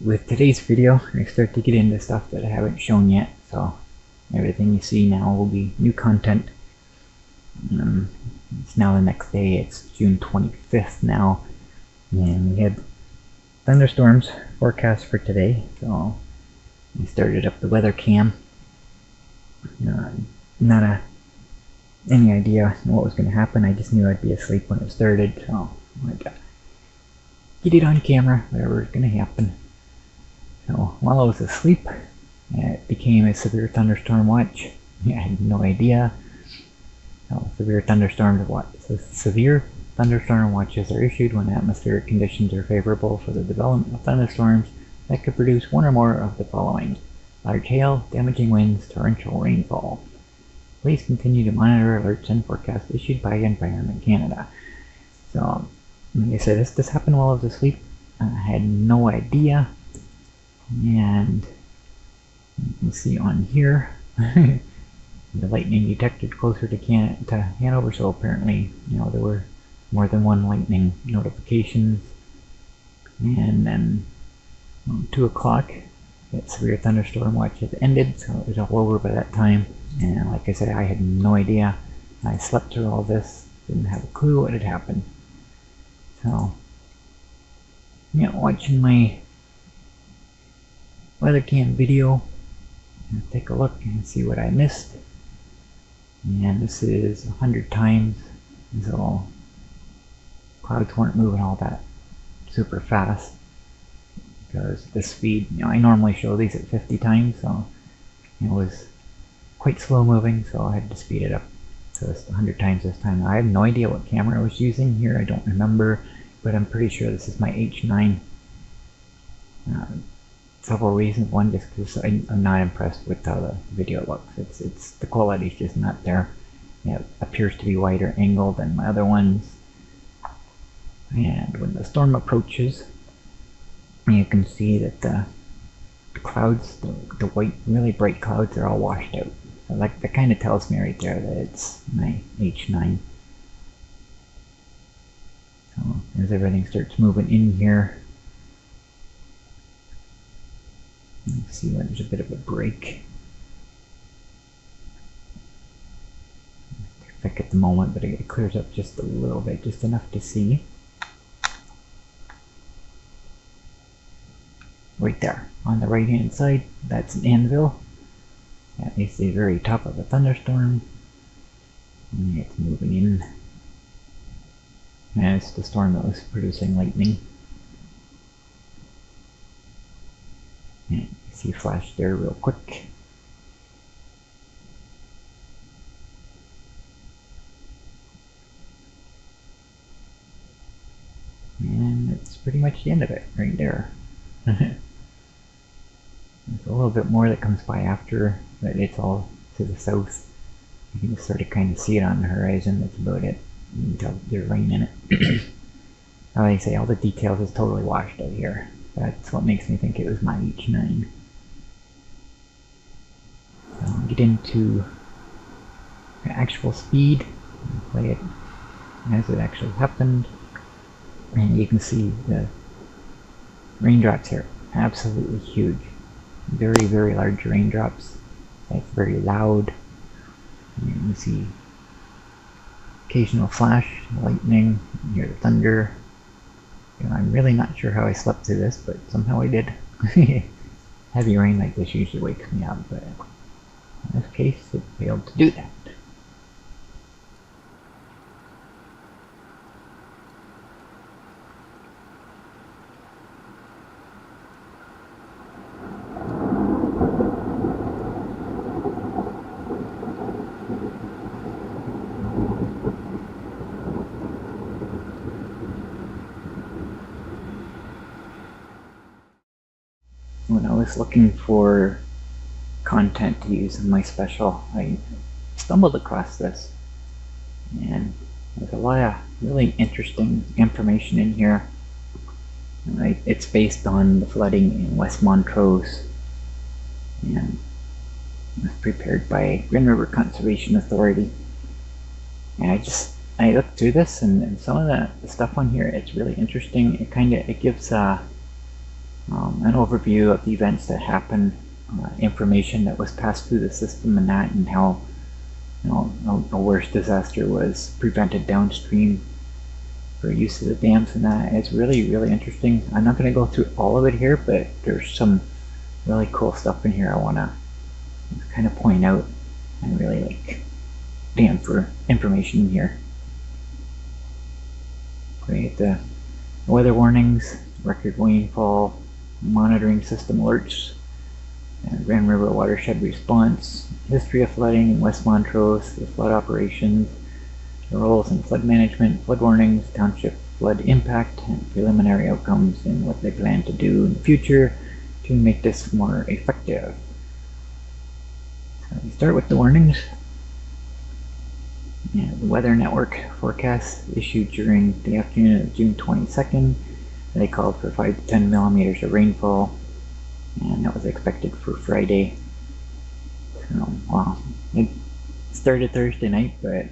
with today's video, I start to get into stuff that I haven't shown yet, so everything you see now will be new content. It's now the next day, it's June 25th now, and we had thunderstorms forecast for today, so I started up the weather cam. Not any idea what was going to happen. I just knew I'd be asleep when it started, so I get it on camera, whatever is going to happen. So while I was asleep, it became a severe thunderstorm watch. I had no idea. So severe thunderstorm watch. So severe thunderstorm watches are issued when atmospheric conditions are favorable for the development of thunderstorms that could produce one or more of the following: large hail, damaging winds, torrential rainfall. Please continue to monitor alerts and forecasts issued by Environment Canada. So, like I said, this happened while I was asleep. I had no idea. And you can see on here the lightning detected closer to Hanover, so apparently there were more than one lightning notifications. And then 2 o'clock, that severe thunderstorm watch had ended, so it was all over by that time. And like I said, I had no idea. I slept through all this, didn't have a clue what had happened. So watching my weather cam video, take a look and see what I missed. And this is 100 times, so clouds weren't moving all that super fast, because the speed, I normally show these at 50 times, so it was quite slow moving, so I had to speed it up to 100 times this time. I have no idea what camera I was using here, I don't remember, but I'm pretty sure this is my H9. Several reasons. One, just because I'm not impressed with how the video looks. It's the quality's just not there. It appears to be wider angle than my other ones. And when the storm approaches, you can see that the clouds, the white, really bright clouds, are all washed out. So that kind of tells me right there that it's my H9. So as everything starts moving in here, you see when there's a bit of a break. It's thick at the moment, but it clears up just a little bit, just enough to see. Right there, on the right hand side, that's an anvil. That is the very top of a thunderstorm. And it's moving in. And it's the storm that was producing lightning. And you see flash there real quick. And that's pretty much the end of it right there. There's a little bit more that comes by after, but it's all to the south. You can sort of kind of see it on the horizon. That's about it. You can tell there's rain in it. Like I say, all the details is totally washed out here. That's what makes me think it was my H9. So I'll get into the actual speed and play it as it actually happened. And you can see the raindrops here. Absolutely huge. Very, very large raindrops. That's very loud. And you can see occasional flash, lightning, you hear the thunder. I'm really not sure how I slept through this, but somehow I did. Heavy rain like this usually wakes me up, but in this case it failed to do that. When I was looking for content to use in my special, I stumbled across this, and there's a lot of really interesting information in here. It's based on the flooding in West Montrose, and it was prepared by Green River Conservation Authority. And I looked through this, and some of the stuff on here, it's really interesting. It gives an overview of the events that happened, information that was passed through the system and that, and how a worse disaster was prevented downstream for use of the dams and that. It's really, really interesting. I'm not going to go through all of it here, but there's some really cool stuff in here I want to kind of point out and really like damn for information in here. Great, the weather warnings, record rainfall, monitoring system alerts, and Grand River watershed response, history of flooding in West Montrose, the flood operations, the roles in flood management, flood warnings, township flood impact, and preliminary outcomes, and what they plan to do in the future to make this more effective. So we start with the warnings. Yeah, the weather network forecast issued during the afternoon of June 22nd. They called for 5 to 10 millimeters of rainfall, and that was expected for Friday. So, well, it started Thursday night, but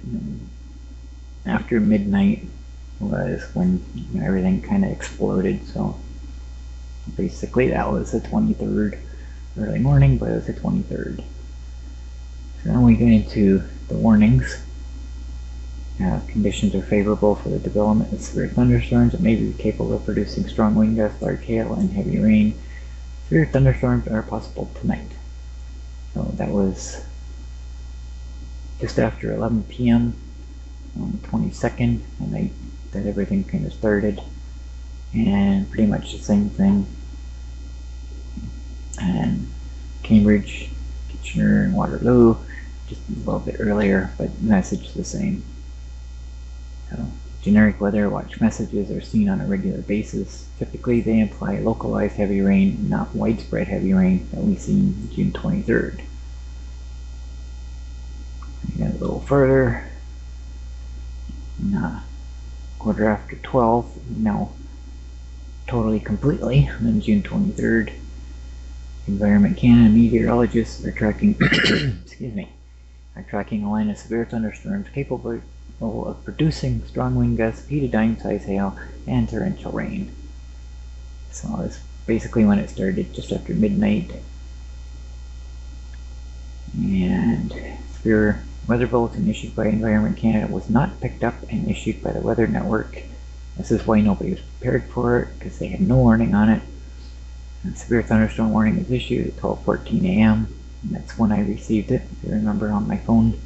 after midnight was when everything kind of exploded. So basically that was the 23rd, early morning, but it was the 23rd. So then we get into the warnings. Conditions are favorable for the development of severe thunderstorms that may be capable of producing strong wind gusts, large hail, and heavy rain. Severe thunderstorms are possible tonight. So that was just after 11 p.m. on the 22nd, the night that everything kind of started, and pretty much the same thing. And Cambridge, Kitchener, and Waterloo, just a little bit earlier, but message the same. So, generic weather watch messages are seen on a regular basis. Typically, they imply localized heavy rain, not widespread heavy rain that we see on June 23rd. And a little further, quarter after 12, now totally completely on June 23rd. Environment Canada meteorologists are tracking a line of severe thunderstorms capable of producing strong wind gusts, P to dime size hail, and torrential rain. So it's basically when it started, just after midnight. And severe weather bulletin issued by Environment Canada was not picked up and issued by the Weather Network. This is why nobody was prepared for it, because they had no warning on it. And severe thunderstorm warning was issued at 12:14 a.m. and that's when I received it, if you remember, on my phone.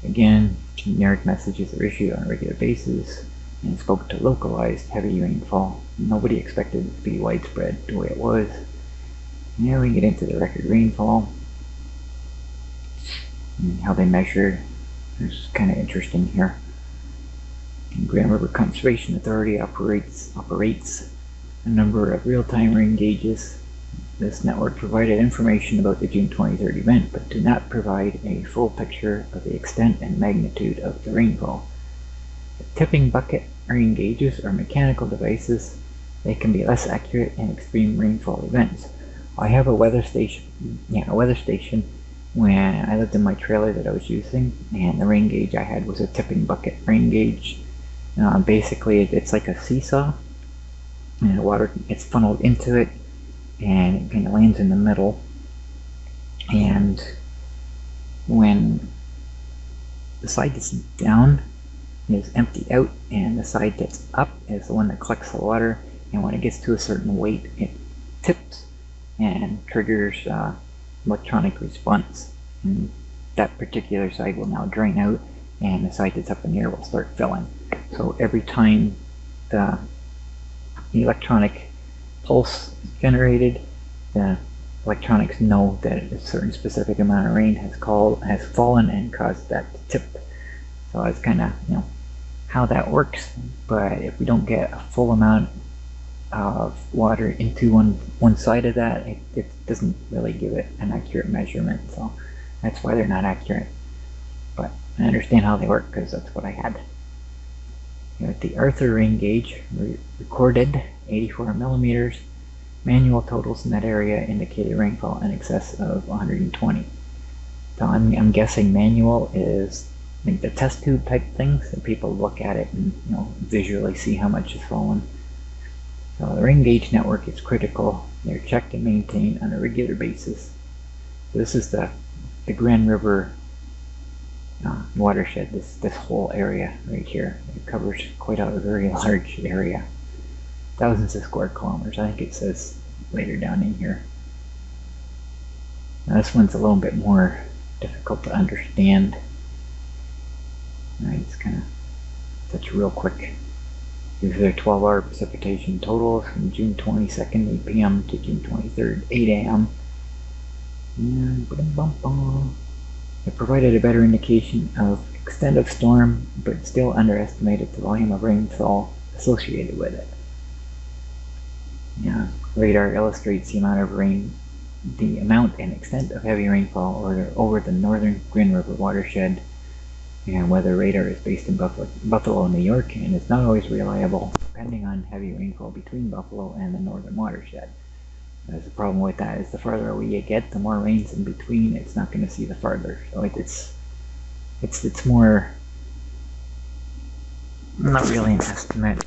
Again, generic messages are issued on a regular basis and spoke to localized heavy rainfall. Nobody expected it to be widespread the way it was. Now we get into the record rainfall and how they measure. It's kind of interesting here. The Grand River Conservation Authority operates a number of real-time rain gauges. This network provided information about the June 23rd event, but did not provide a full picture of the extent and magnitude of the rainfall. The tipping bucket rain gauges are mechanical devices. They can be less accurate in extreme rainfall events. I have a weather station when I lived in my trailer that I was using, and the rain gauge I had was a tipping bucket rain gauge. Basically, it's like a seesaw, and the water gets funneled into it, and it kind of lands in the middle. And when the side that's down is emptied out, and the side that's up is the one that collects the water, and when it gets to a certain weight, it tips and triggers electronic response. And that particular side will now drain out, and the side that's up in the air will start filling. So every time the electronic pulse is generated, the electronics know that a certain specific amount of rain has fallen and caused that to tip. So it's kind of how that works. But if we don't get a full amount of water into one side of that, it doesn't really give it an accurate measurement. So that's why they're not accurate. But I understand how they work, because that's what I had. The Arthur rain gauge recorded 84 millimeters. Manual totals in that area indicated rainfall in excess of 120. So I'm guessing manual is like the test tube type things, so people look at it and visually see how much is fallen. So the rain gauge network is critical. They're checked and maintained on a regular basis. So this is the Grand River watershed, this whole area right here. It covers quite a very large area. Thousands of square kilometers, I think it says later down in here. Now this one's a little bit more difficult to understand. It's kind of such real quick. These are 12-hour precipitation totals from June 22nd, 8 p.m. to June 23rd, 8 a.m. It provided a better indication of extent of storm, but still underestimated the volume of rainfall associated with it. Radar illustrates the amount and extent of heavy rainfall over the northern Grand River watershed. And weather radar is based in Buffalo, New York, and is not always reliable, depending on heavy rainfall between Buffalo and the northern watershed. There's a problem with that is the farther away you get, the more rain's in between. It's not going to see the farther. So it's more not really an estimate.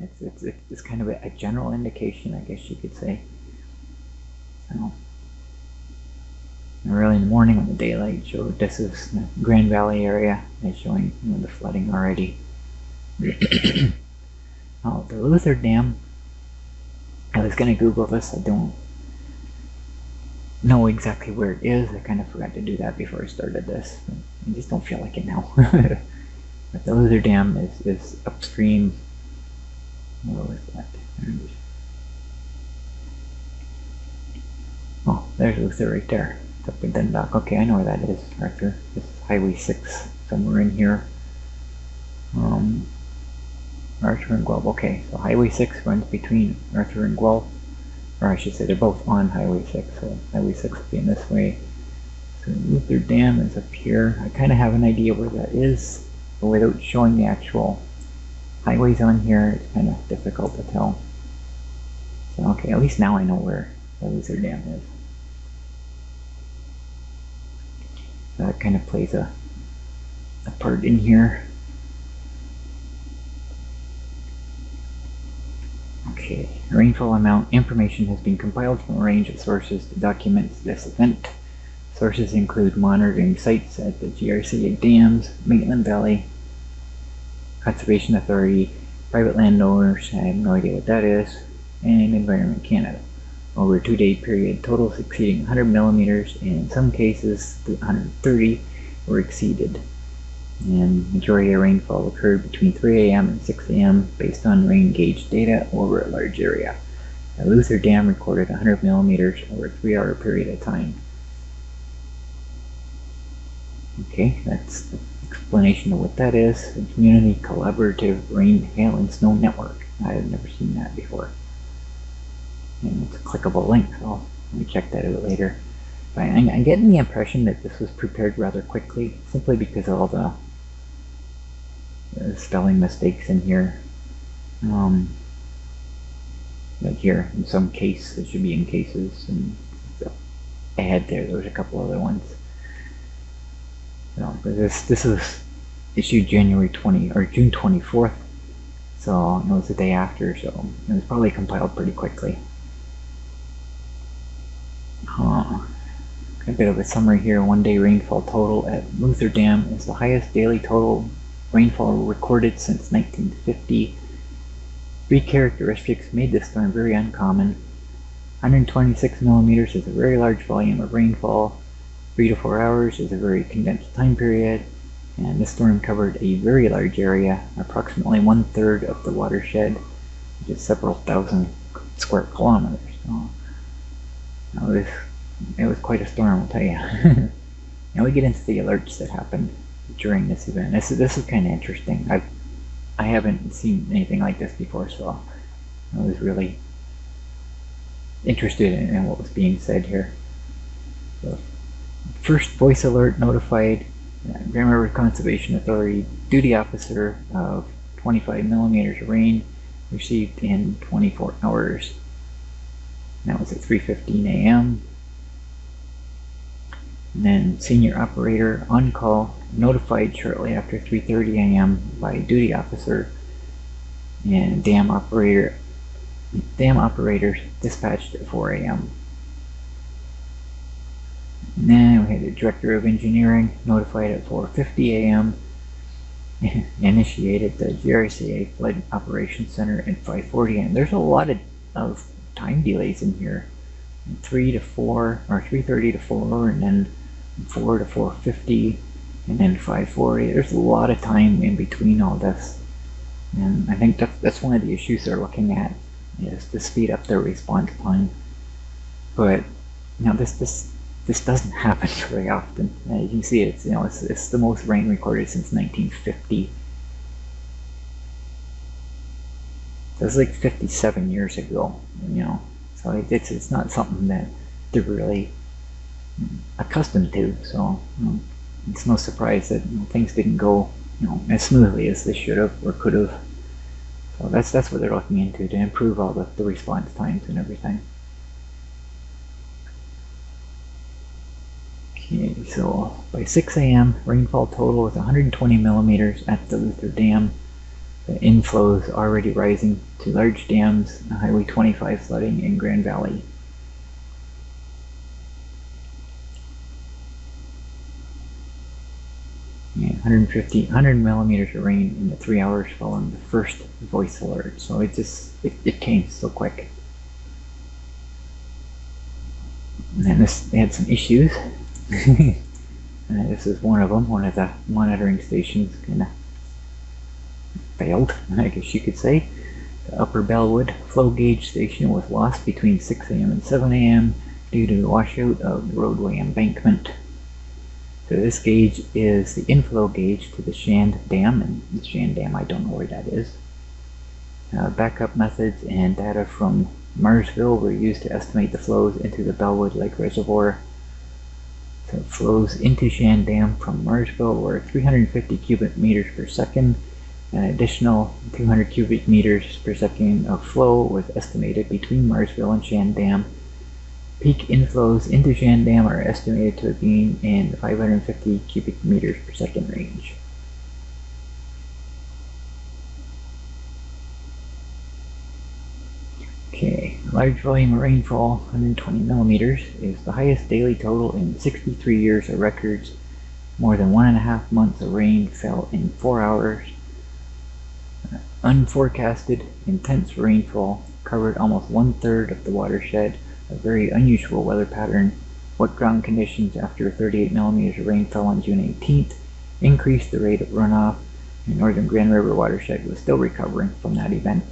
It's kind of a general indication, I guess you could say. So early in the morning when the daylight showed, this is the Grand Valley area. It's showing the flooding already. Oh, the Luther Dam. I was going to Google this. I don't know exactly where it is. I kind of forgot to do that before I started this. I just don't feel like it now. But the Luther Dam is upstream. Where was that? Oh, there's Luther right there. It's up in Dundalk. Okay, I know where that is, Arthur. This is Highway 6, somewhere in here. Arthur and Guelph. Okay, so Highway 6 runs between Arthur and Guelph. Or I should say they're both on Highway 6, so Highway 6 will be in this way. So Luther Dam is up here. I kind of have an idea where that is, but without showing the actual highways on here, it's kind of difficult to tell. So okay, at least now I know where the Luther Dam is. So that kind of plays a part in here. Okay, rainfall amount information has been compiled from a range of sources to document this event. Sources include monitoring sites at the GRCA dams, Maitland Valley Conservation Authority, private landowners, I have no idea what that is, and Environment Canada. Over a 2-day period, totals exceeding 100 millimeters, and in some cases 130 were exceeded. And majority of rainfall occurred between 3 a.m. and 6 a.m. based on rain gauge data over a large area. The Luther Dam recorded 100 millimeters over a 3-hour period of time. Okay, that's the explanation of what that is. A community collaborative rain, hail, and snow network. I have never seen that before. And it's a clickable link, so let me check that out later. But I'm getting the impression that this was prepared rather quickly, simply because of all the spelling mistakes in here. Like here, in some case, it should be in cases, and ahead there's a couple other ones. So this is issued January 20 or June 24th, so it was the day after, so it was probably compiled pretty quickly. A bit of a summary here. 1-day rainfall total at Luther Dam is the highest daily total rainfall recorded since 1950. 3 characteristics made this storm very uncommon. 126 millimeters is a very large volume of rainfall. 3 to 4 hours is a very condensed time period. And this storm covered a very large area, approximately 1/3 of the watershed, which is several thousand square kilometers. So, it was quite a storm, I'll tell you. Now we get into the alerts that happened during this event. This is kind of interesting. I haven't seen anything like this before, so I was really interested in what was being said here. So, first voice alert notified Grand River Conservation Authority duty officer of 25 millimeters of rain received in 24 hours. That was at 3:15 a.m. And then senior operator on call notified shortly after 3:30 a.m. by duty officer, and dam operator Dam operators dispatched at 4 a.m. Then we had the director of engineering notified at 4:50 a.m. initiated the GRCA Flood Operations Center at 5:40 a.m. There's a lot of time delays in here. 3 to 4, or 3:30 to 4, and then 4 to 4:50, and then 5:40. There's a lot of time in between all this, and I think that's one of the issues they're looking at, is to speed up their response time. But this doesn't happen very often. You can see it's it's the most rain recorded since 1950. That's like 57 years ago, so it's not something that they're really accustomed to. So it's no surprise that things didn't go as smoothly as they should have or could have. So that's what they're looking into, to improve all the response times and everything. Okay, so by 6 a.m. rainfall total was 120 millimeters at the Luther Dam. The inflows already rising to large dams, Highway 25 flooding in Grand Valley. Yeah, 100 millimeters of rain in the 3 hours following the first voice alert. So it came so quick. And then they had some issues. This is one of them. One of the monitoring stations kind of failed, I guess you could say. The Upper Bellwood flow gauge station was lost between 6 a.m. and 7 a.m. due to the washout of the roadway embankment. So this gauge is the inflow gauge to the Shand Dam, and the Shand Dam, I don't know where that is. Backup methods and data from Marsville were used to estimate the flows into the Bellwood Lake Reservoir. So flows into Shand Dam from Marsville were 350 cubic meters per second. An additional 200 cubic meters per second of flow was estimated between Marsville and Shand Dam. Peak inflows into Shand Dam are estimated to have been in the 550 cubic meters per second range. Okay, large volume of rainfall, 120 millimeters, is the highest daily total in 63 years of records. More than 1.5 months of rain fell in 4 hours. Unforecasted intense rainfall covered almost 1/3 of the watershed, a very unusual weather pattern. Wet ground conditions after 38 millimeters of rain fell on June 18th increased the rate of runoff, and northern Grand River watershed was still recovering from that event.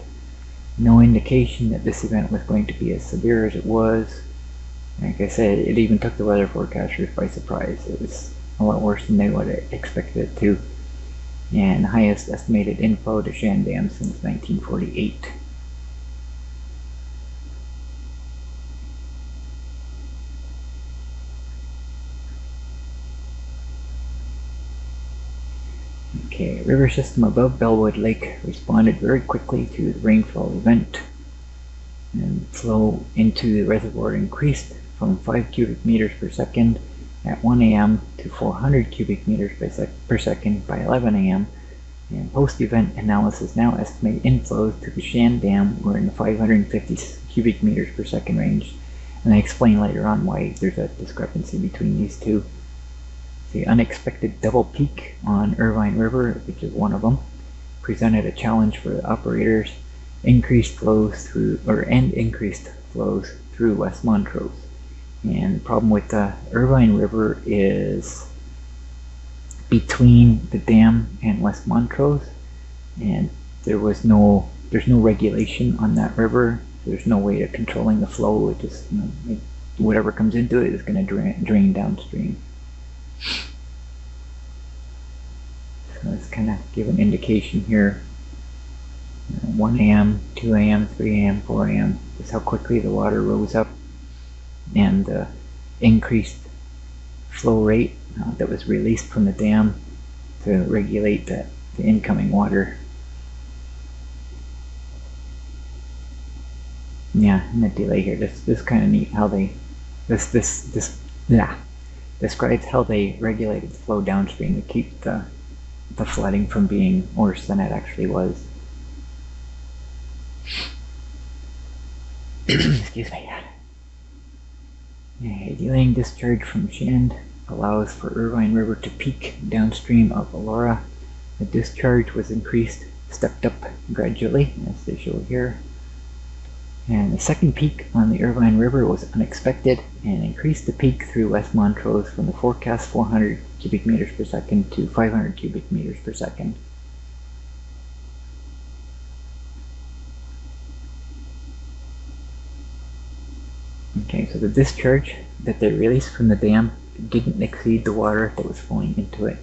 No indication that this event was going to be as severe as it was. Like I said, it even took the weather forecasters by surprise. It was a lot worse than they would have expected it to. And the highest estimated inflow to Shand Dam since 1948. Okay, river system above Bellwood Lake responded very quickly to the rainfall event, and flow into the reservoir increased from 5 cubic meters per second at 1 a.m. to 400 cubic meters per second by 11 a.m. And post-event analysis now estimate inflows to the Shand Dam were in the 550 cubic meters per second range. And I explain later on why there's a discrepancy between these two. The unexpected double peak on Irvine River, which is one of them, presented a challenge for the operators. Increased flows through West Montrose. And the problem with the Irvine River is between the dam and West Montrose, and there's no regulation on that river. There's no way of controlling the flow. It just whatever comes into it is going to drain downstream. So let's kind of give an indication here. 1 a.m., 2 a.m., 3 a.m., 4 a.m. Just how quickly the water rose up, and the increased flow rate that was released from the dam to regulate the incoming water. Yeah, and the delay here. This kind of neat how they describes how they regulated the flow downstream to keep the flooding from being worse than it actually was. Excuse me. A delaying discharge from Shand allows for Irvine River to peak downstream of Elora. The discharge was stepped up gradually, as they show here. And the second peak on the Irvine River was unexpected and increased the peak through West Montrose from the forecast 400 cubic meters per second to 500 cubic meters per second. Okay, so the discharge that they released from the dam didn't exceed the water that was flowing into it,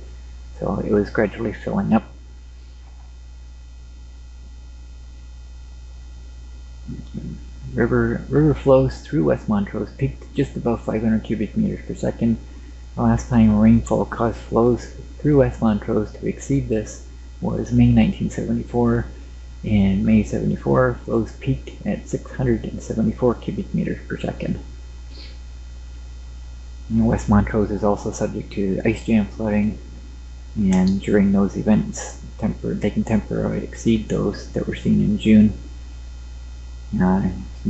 so it was gradually filling up. River flows through West Montrose peaked just above 500 cubic meters per second. The last time rainfall caused flows through West Montrose to exceed this was May 1974. In May 74, flows peaked at 674 cubic meters per second. And West Montrose is also subject to ice jam flooding, and during those events, they can temporarily exceed those that were seen in June.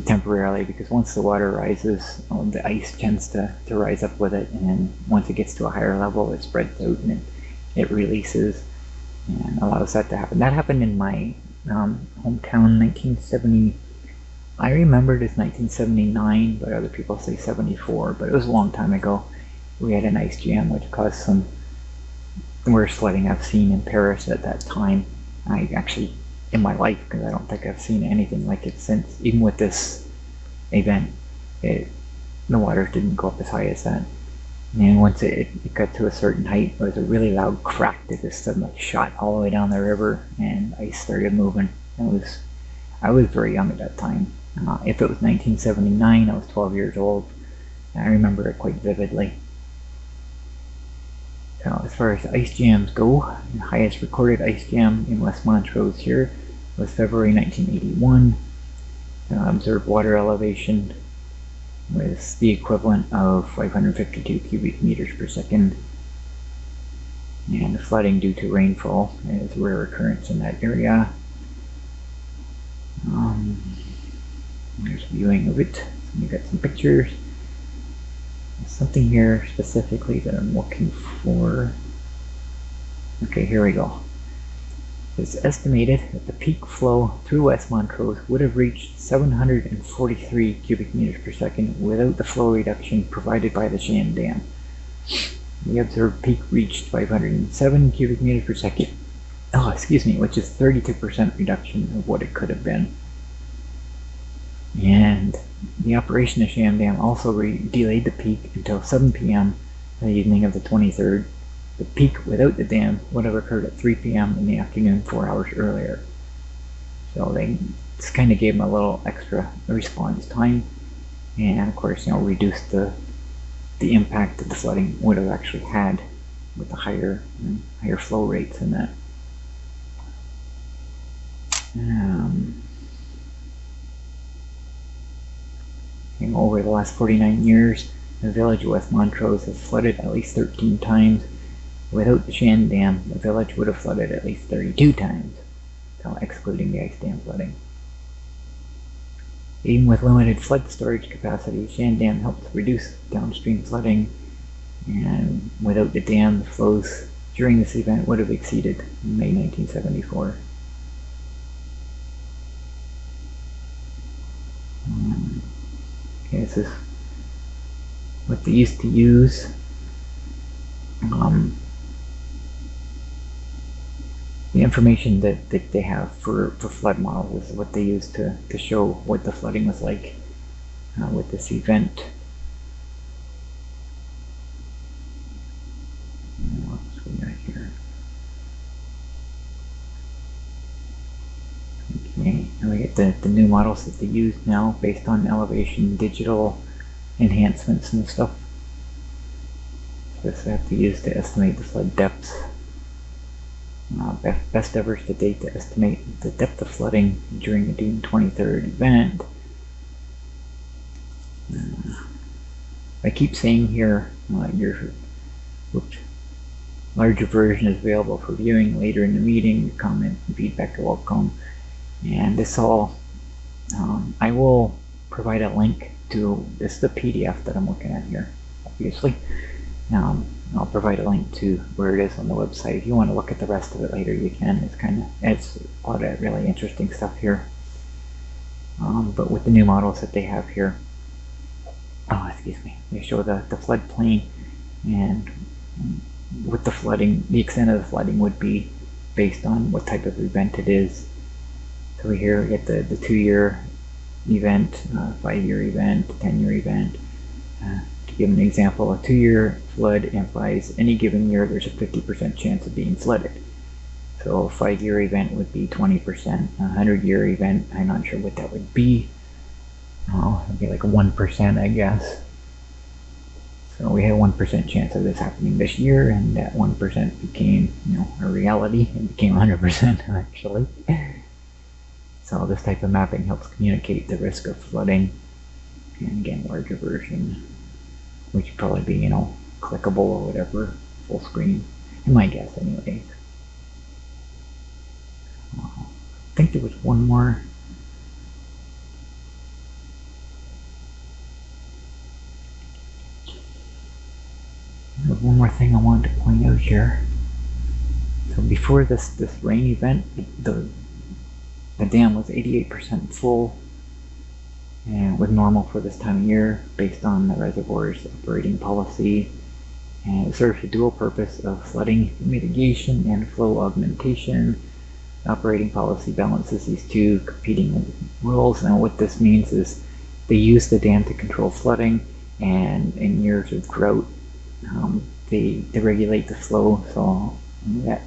Temporarily, because once the water rises, the ice tends to rise up with it, and once it gets to a higher level, it spreads out and it releases and allows that to happen. That happened in my hometown, 1970. I remember it as 1979, but other people say 74, but it was a long time ago. We had an ice jam which caused some worst flooding I've seen in Paris at that time. I actually, in my life, because I don't think I've seen anything like it since. Even with this event, the water didn't go up as high as that. And once it got to a certain height, it was a really loud crack that just suddenly shot all the way down the river, and ice started moving. I was very young at that time. If it was 1979, I was 12 years old. I remember it quite vividly. So as far as ice jams go, the highest recorded ice jam in West Montrose here was February 1981. Observed water elevation was the equivalent of 552 cubic meters per second. And flooding due to rainfall is a rare occurrence in that area. There's viewing of it. So we got some pictures. There's something here specifically that I'm looking for. Okay, here we go. It's estimated that the peak flow through West Montrose would have reached 743 cubic meters per second without the flow reduction provided by the Shand Dam. The observed peak reached 507 cubic meters per second, which is 32% reduction of what it could have been. And the operation of Shand Dam also delayed the peak until 7 p.m. the evening of the 23rd. The peak without the dam would have occurred at 3 p.m. in the afternoon, 4 hours earlier. So they just kind of gave them a little extra response time, and of course, reduced the impact that the flooding would have actually had with the higher flow rates in that. Over the last 49 years, the village of West Montrose has flooded at least 13 times. Without the Shand Dam, the village would have flooded at least 32 times, so excluding the ice dam flooding. Even with limited flood storage capacity, Shand Dam helped reduce downstream flooding, and without the dam, the flows during this event would have exceeded in May 1974. Okay, this is what they used to use. The information that they have for flood models is what they use to show what the flooding was like with this event. What else we got here? Okay, and we get the new models that they use now based on elevation, digital enhancements and stuff. So this we have to use to estimate the flood depths. Best efforts to date to estimate the depth of flooding during the June 23rd event. I keep saying here, your larger version is available for viewing later in the meeting. Your comment and feedback are welcome. And this all, I will provide a link to this, the PDF that I'm looking at here, obviously. I'll provide a link to where it is on the website. If you want to look at the rest of it later, you can. It's a lot of really interesting stuff here. But with the new models that they have here, they show the floodplain, and with the flooding, the extent of the flooding would be based on what type of event it is. So here we get the 2-year event, 5-year event, 10-year event. To give an example, a 2-year flood implies any given year there's a 50% chance of being flooded. So a 5-year event would be 20%. A 100-year event, I'm not sure what that would be. Oh, it'd be like 1%, I guess. So we had a 1% chance of this happening this year, and that 1% became, a reality. It became 100% actually. So this type of mapping helps communicate the risk of flooding. And again, larger version, which would probably be, clickable or whatever, full screen, in my guess anyways. I think there was one more. There's one more thing I wanted to point out here. So before this rain event, the dam was 88% full, and was normal for this time of year based on the reservoir's operating policy, and it serves a dual purpose of flooding mitigation and flow augmentation. The operating policy balances these two competing rules, and what this means is they use the dam to control flooding, and in years of drought they regulate the flow so that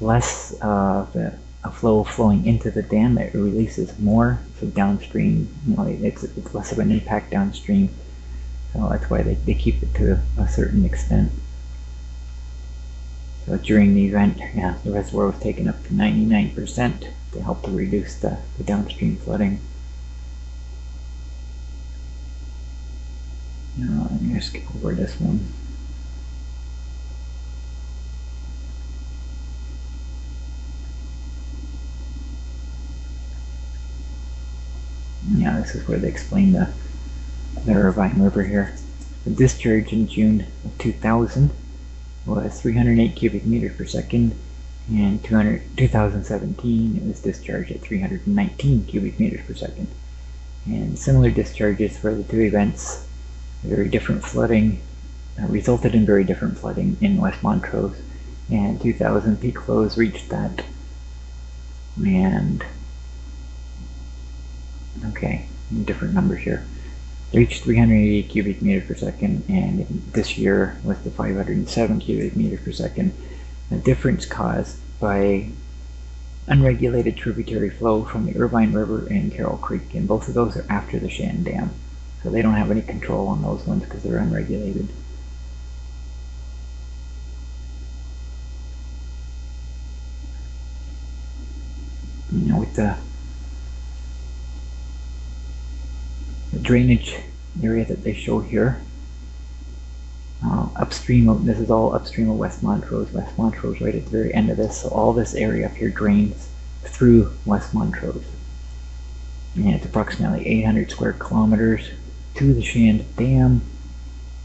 less of a flow flowing into the dam, it releases more, so downstream, it's less of an impact downstream. So that's why they keep it to a certain extent. So during the event, the reservoir was taken up to 99% to help to reduce the downstream flooding. Now, I'm going to skip over this one. Yeah, this is where they explain the Irvine River here. The discharge in June of 2000 was 308 cubic meters per second, and 2017 it was discharged at 319 cubic meters per second. And similar discharges for the two events, very different flooding, resulted in very different flooding in West Montrose, and 2000 peak flows reached that. And okay, different numbers here. They reached 380 cubic meters per second, and this year was the 507 cubic meters per second. The difference caused by unregulated tributary flow from the Irvine River and Carroll Creek, and both of those are after the Shan Dam. So they don't have any control on those ones because they're unregulated. With the drainage area that they show here, upstream of, this is all upstream of West Montrose. West Montrose right at the very end of this, so all this area up here drains through West Montrose. And it's approximately 800 square kilometers to the Shan Dam.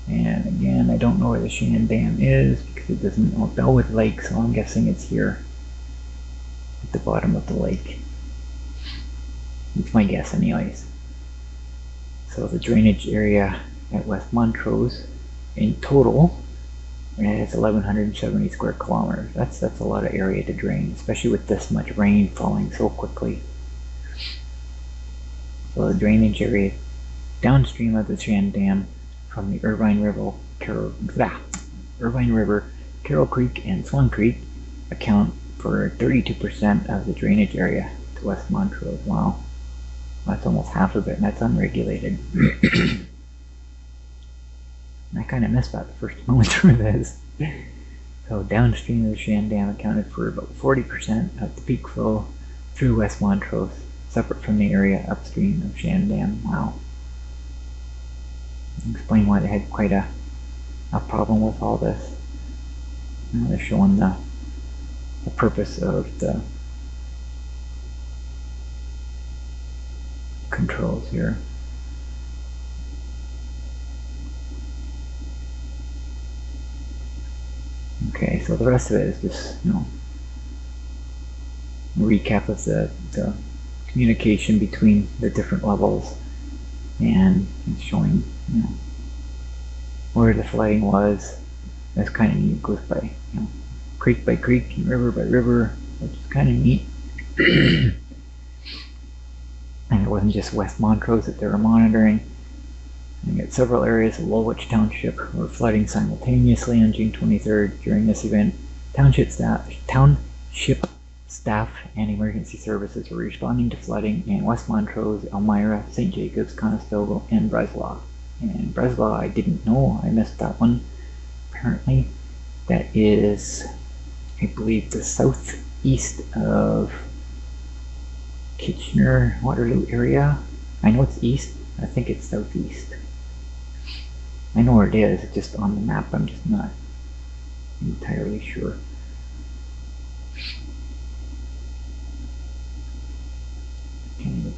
And again, I don't know where the Shan Dam is because it doesn't know Bellwood Lake, so I'm guessing it's here at the bottom of the lake. It's my guess anyways. So the drainage area at West Montrose in total is 1,170 square kilometers. That's a lot of area to drain, especially with this much rain falling so quickly. So the drainage area downstream of the Shan Dam from the Irvine River, Carroll Creek, and Swan Creek account for 32% of the drainage area to West Montrose. Wow. That's almost half of it, and that's unregulated. I kind of missed that the first time I went through this. So downstream of the Shan Dam accounted for about 40% of the peak flow through West Montrose, separate from the area upstream of Shan Dam. Wow. Explain why they had quite a problem with all this. Now they're showing the purpose of the controls here. the rest of it is just, recap of the communication between the different levels, and it's showing, where the flooding was. That's kind of neat. It goes by, creek by creek and river by river, which is kind of neat. And it wasn't just West Montrose that they were monitoring. And you got several areas of Woolwich Township were flooding simultaneously on June 23rd. During this event, township staff and emergency services were responding to flooding in West Montrose, Elmira, St. Jacobs, Conestoga, and Breslau. And Breslau, I didn't know. I missed that one. Apparently, that is, I believe, the southeast of Kitchener, Waterloo area. I know it's east. I think it's southeast. I know where it is. It's just on the map. I'm just not entirely sure.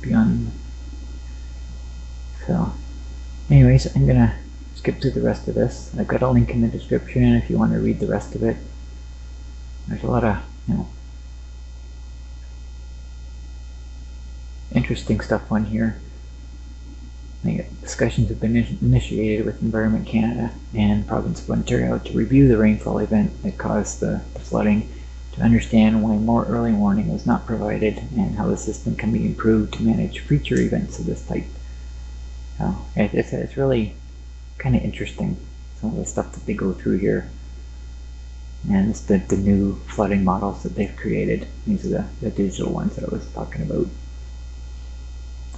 Beyond. So, anyways, I'm gonna skip through the rest of this. I've got a link in the description if you want to read the rest of it. There's a lot of, interesting stuff on here. Discussions have been initiated with Environment Canada and Province of Ontario to review the rainfall event that caused the flooding, to understand why more early warning was not provided and how the system can be improved to manage future events of this type. It's really kind of interesting, some of the stuff that they go through here. And it's the new flooding models that they've created. These are the digital ones that I was talking about.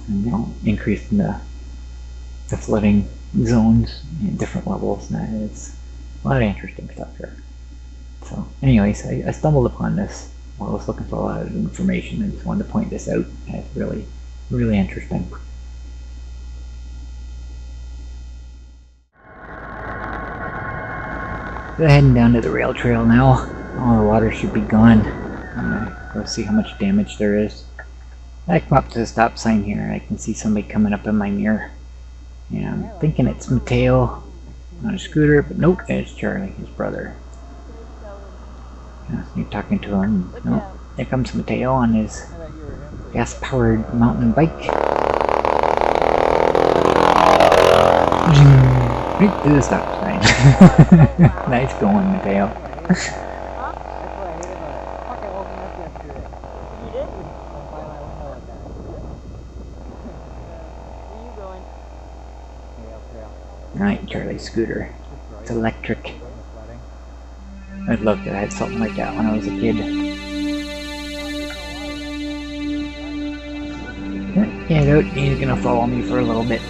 And increasing the flooding zones in different levels. And it's a lot of interesting stuff here. So anyways, I stumbled upon this while I was looking for a lot of information. I just wanted to point this out. It's really, really interesting. So heading down to the rail trail now. All the water should be gone. I'm gonna go see how much damage there is. I come up to the stop sign here and I can see somebody coming up in my mirror. And I'm thinking it's Mateo on a scooter, but nope, it's Charlie, his brother. You're talking to him. Nope, there comes Mateo on his gas-powered mountain bike. Right to the stop sign. Nice going, Mateo. Alright, Charlie's scooter. It's electric. I'd love to have had something like that when I was a kid. Yeah, he's gonna follow me for a little bit.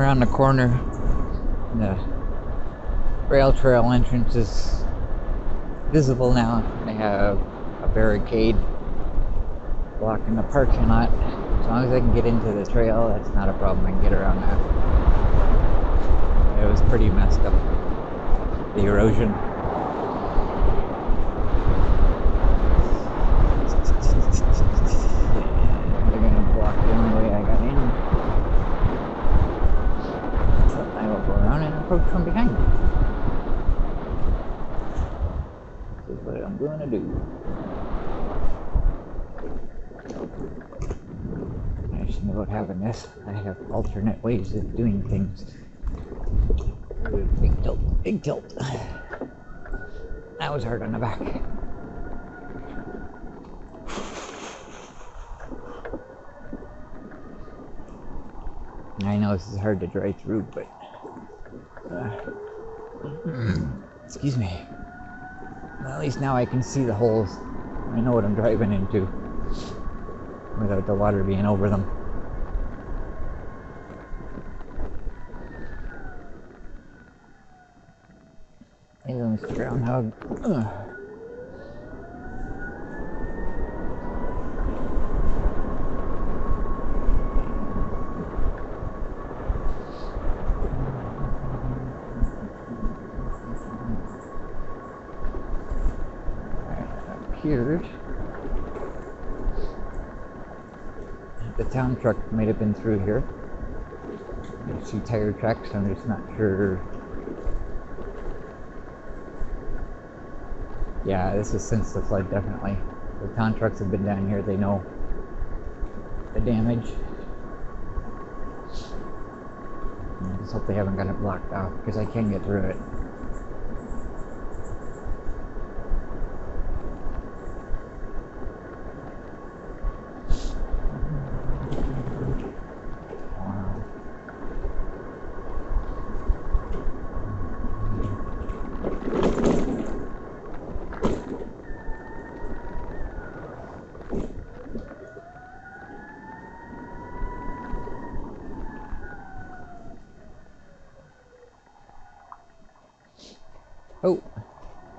around the corner. The rail trail entrance is visible now. They have a barricade blocking the parking lot. As long as I can get into the trail, that's not a problem. I can get around that. It was pretty messed up, the erosion. They're gonna block the only way I got in. So I will go around and approach from behind. This is what I'm going to do. Nice thing about having this, I have alternate ways of doing things. Big tilt, big tilt. That was hard on the back. I know this is hard to drive through, but excuse me. Well, at least now I can see the holes. I know what I'm driving into without the water being over them. Hey, Mr. Groundhog. Here, the town truck might have been through here. I see tire tracks, I'm just not sure. Yeah, this is since the flood, definitely. The town trucks have been down here, they know the damage. I just hope they haven't got it blocked off, because I can get through it. Oh.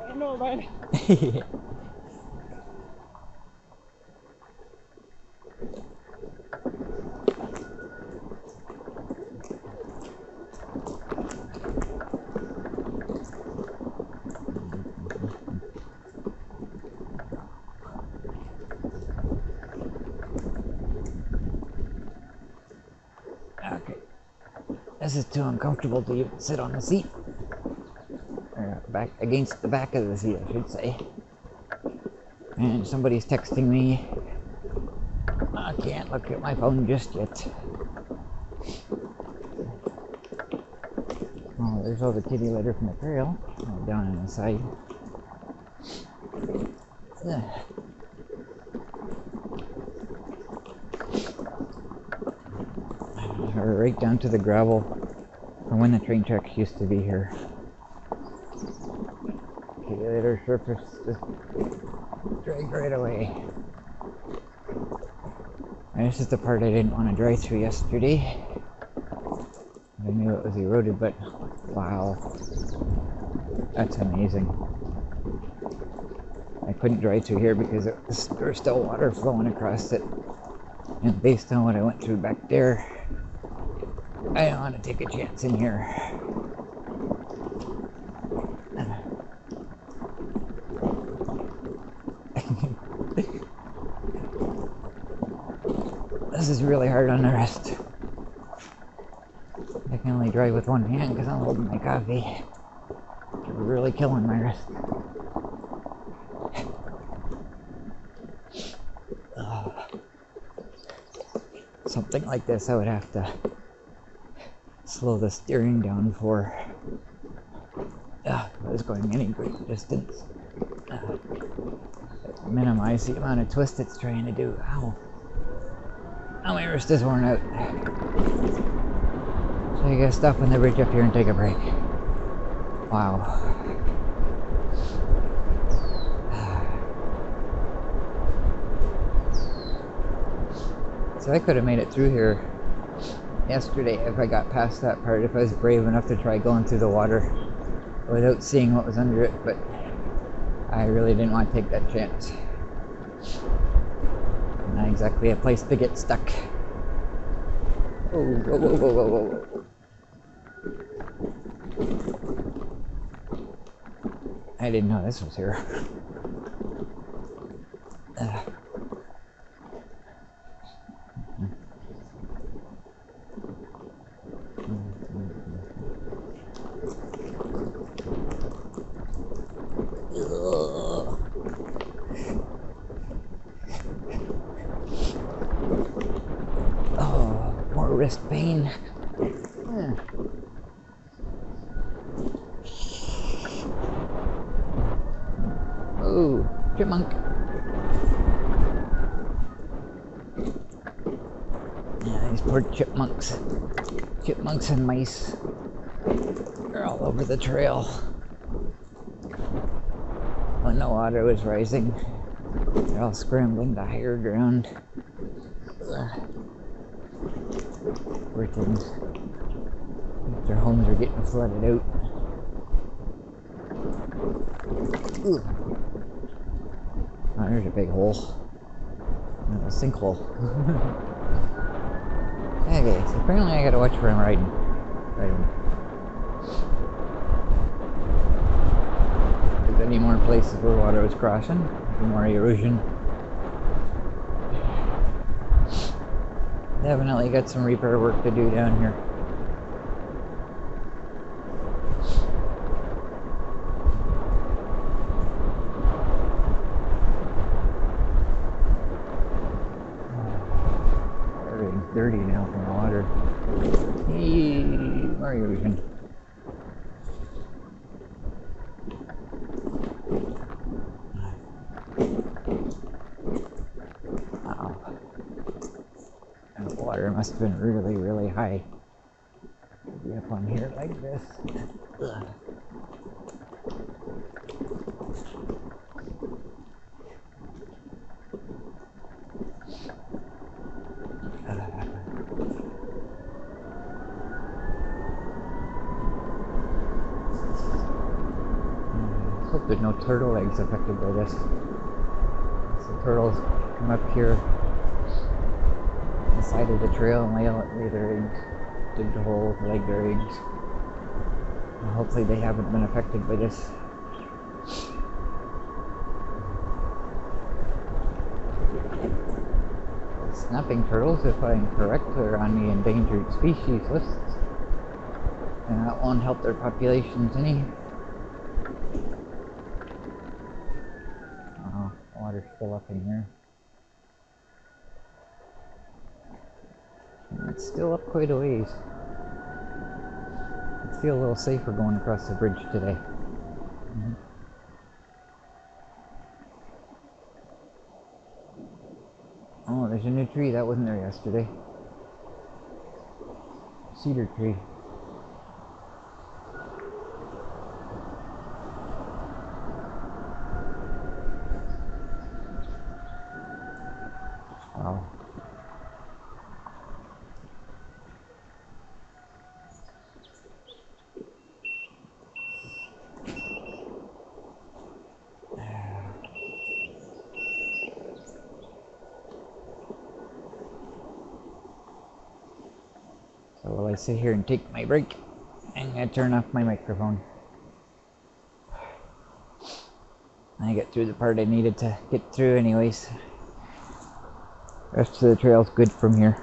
I don't know, man. Okay. This is too uncomfortable to even sit on the seat. Back against the back of the seat, I should say. And somebody's texting me. I can't look at my phone just yet. Oh, there's all the kitty litter from the trail. Oh, down on the side. Right down to the gravel from when the train tracks used to be here. Kitty litter surface just dragged right away. And this is the part I didn't want to drive through yesterday. I knew it was eroded, but wow, that's amazing. I couldn't drive through here because there was still water flowing across it. And based on what I went through back there, I don't want to take a chance in here. This is really hard on the wrist. I can only drive with one hand because I'm holding my coffee. It's really killing my wrist. Something like this I would have to slow the steering down for. If I was going any great distance. Minimize the amount of twist it's trying to do. Ow. Now my wrist is worn out. So I gotta stop on the bridge up here and take a break. Wow. So I could have made it through here yesterday if I got past that part, if I was brave enough to try going through the water without seeing what was under it, but I really didn't want to take that chance. Not exactly a place to get stuck. Oh, whoa, whoa, whoa, whoa, whoa. I didn't know this was here. Oh, more wrist pain. Oh, chipmunk. Yeah, these poor chipmunks. Chipmunks and mice are all over the trail. When the water was rising, they're all scrambling to higher ground. Poor things. Their homes are getting flooded out. Ooh. Oh, there's a big hole. A sinkhole. Okay, so apparently I gotta watch where I'm riding. If there's any more places where water was crossing, more erosion. Definitely got some repair work to do down here. Everything's dirty now from the water. Hey, more erosion. Wow. And the water must have been really, really high to be up on here like this. Ugh. Hope there's no turtle eggs affected by this. So turtles come up here on the side of the trail and lay their eggs, dig the hole, lay their eggs. And hopefully they haven't been affected by this. Snapping turtles, if I'm correct, are on the endangered species list, and that won't help their populations any. Water's still up in here. And it's still up quite a ways. I feel a little safer going across the bridge today. Oh, there's a new tree that wasn't there yesterday. Cedar tree. Wow. So while I sit here and take my break, I'm gonna turn off my microphone. I got through the part I needed to get through anyways. Rest of the trail's good from here.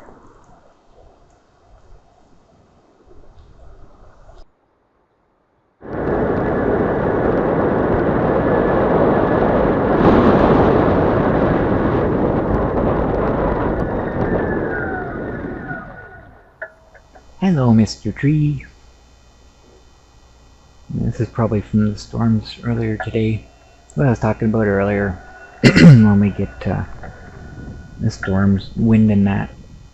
Hello, Mr. Tree. This is probably from the storms earlier today. What I was talking about earlier, when we get the storms, wind and that,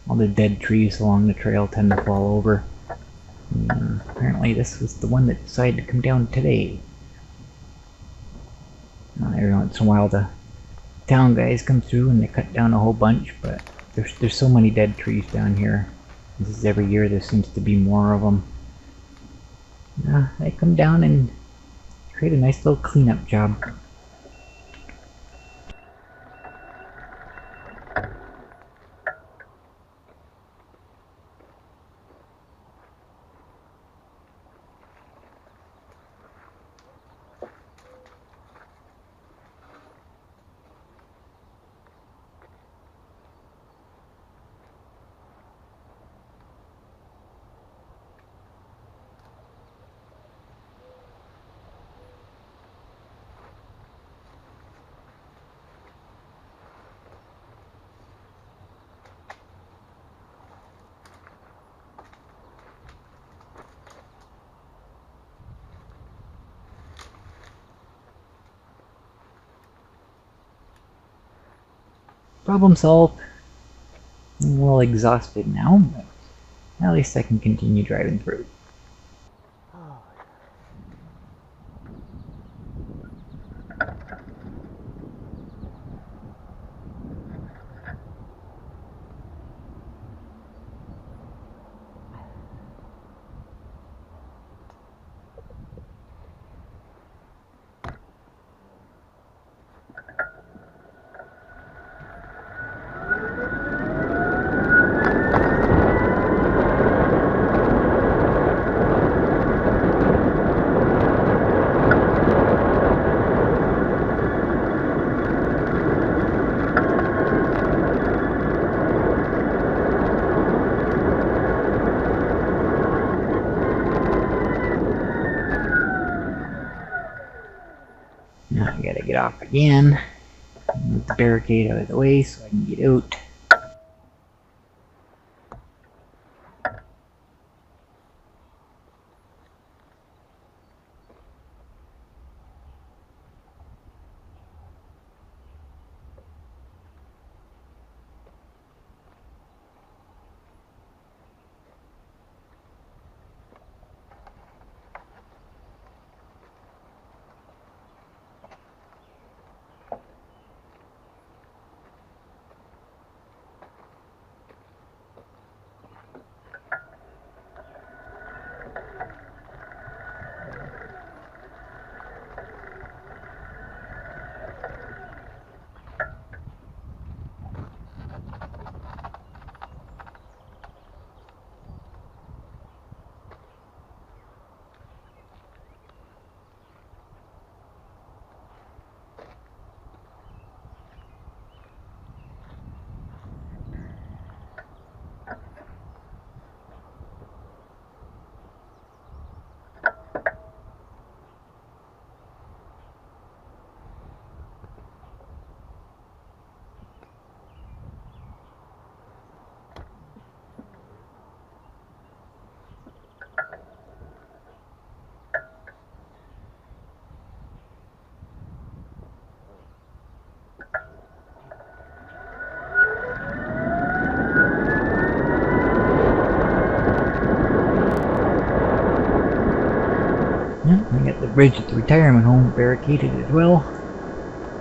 all the dead trees along the trail tend to fall over. Apparently this was the one that decided to come down today. Every once in a while the town guys come through and they cut down a whole bunch, but there's so many dead trees down here. This is every year there seems to be more of them. They come down and create a nice little cleanup job. Problem solved. I'm a little exhausted now, but at least I can continue driving through. Now I gotta get off again. Move the barricade out of the way so I can get out. Yeah, I got the bridge at the retirement home barricaded as well.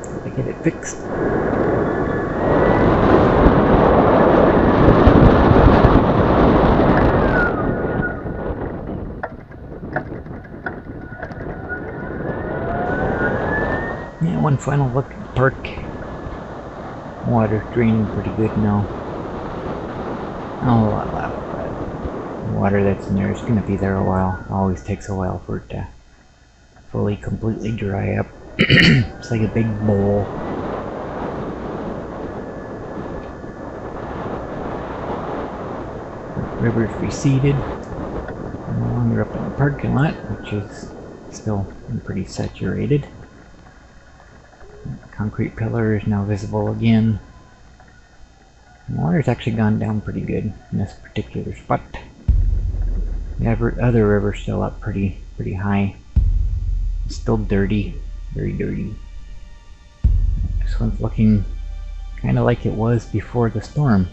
Gotta get it fixed. Yeah, one final look at the park. Water's draining pretty good now. Not a lot left, but the water that's in there is going to be there a while. It always takes a while for it to fully, completely dry up. It's like a big bowl. The river's receded. No longer up in the parking lot, which is still pretty saturated. The concrete pillar is now visible again. The water's actually gone down pretty good in this particular spot. The other river's still up pretty high. It's still dirty, very dirty. This one's looking kind of like it was before the storm.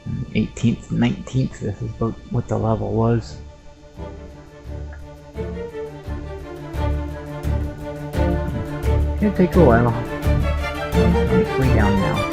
18th, 19th, this is about what the level was. It'll take a while. It's way down now.